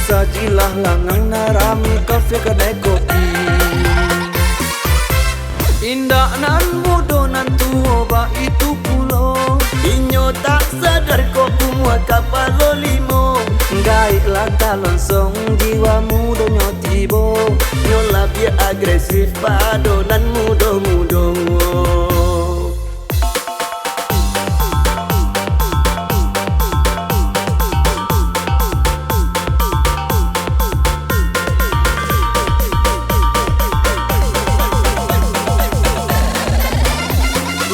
Musajilah langang narami kafe kedai kopi. Indah nan mudo nan tua ba itu pulo. Inyo tak sadar kok kumua kapalo limo. Gaiklah kalonsong jiwa mudo nyotibo. Nyola biar agresif pado nan mudo-mudo.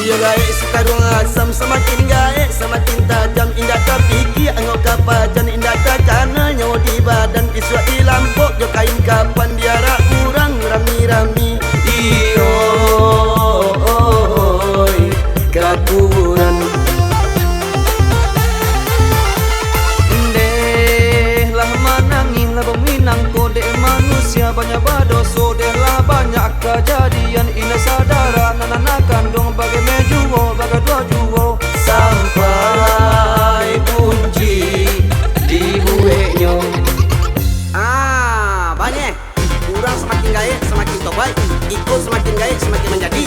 Iya gaek sekarang asam semakin gaek semakin tajam indah kapiki angok kapajan indah kakana nyawa di badan isuak di lampok jo kain kapan diara kurang rami-rami iyo kakuran deh lah manangin lah peminang kode manusia banyak badoso deh lah banyak kejadian ina sadara nananakan dong bagai mejuwo bagai dua juwo sampai kunci di bueknya. Banyak kurang semakin gaek semakin tobai ikut semakin gaek semakin menjadi.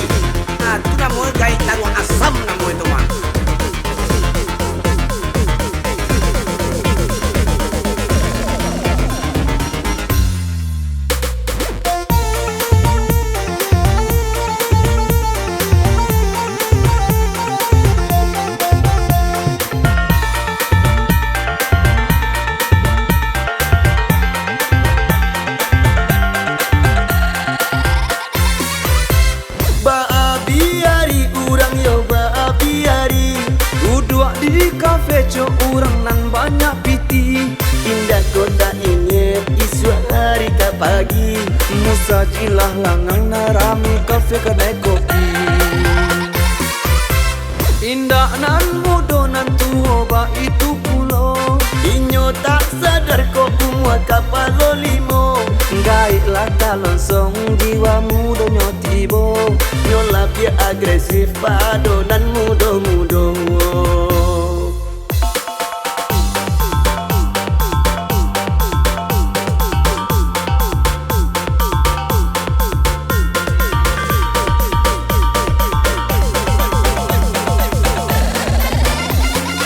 Itu namanya gaek taruh asam namanya itu mah. Di kafe co orang nan banyak piti. Indah kota ini isu hari ke pagi. Musajilah langang narami kafe kedai kopi. Indah nan mudo nan tua ba itu pulo. Inyo tak sadar kok kumua kapalo limo. Gaiklah kalonsong jiwa mudo nyotibo. Nyola biar agresif pado nan mudo-mudo.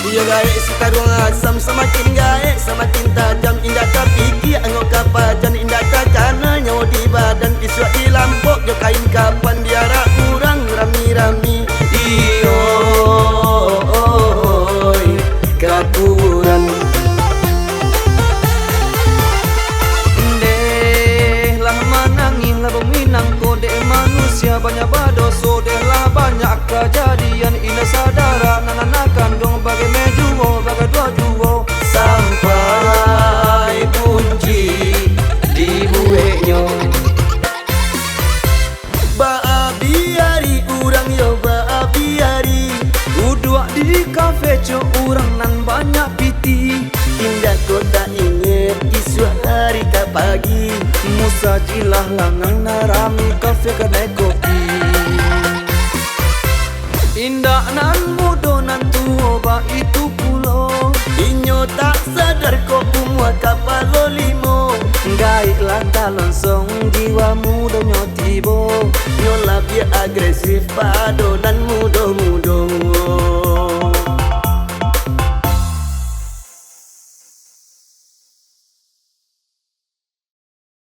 Iya gaek sekarang asam semakin gaek semakin tajam indah kapiki angok kapajan indah kakana nyawa di badan isuak di lampok jo kain kapan diara kurang rami-rami iyo kakuran deh lah manangin lah peminang kode manusia banyak badoso deh lah banyak kejadian ina sadara nananakan dong bagai mejuwo bagai dua juwo sampai kunci di bueknya. Biari urang yo biari duduk di kafe co orang nan banyak piti. Indah kota ini isu hari ke pagi. Musajilah langang narami kafe kedai kopi. Indah nan mudo nan tua ba itu pulo. Inyo tak sadar kok kumua kapalo limo. Gaiklah kalonsong jiwa mudo nyotibo. Nyola biar agresif pado dan mudo-mudo.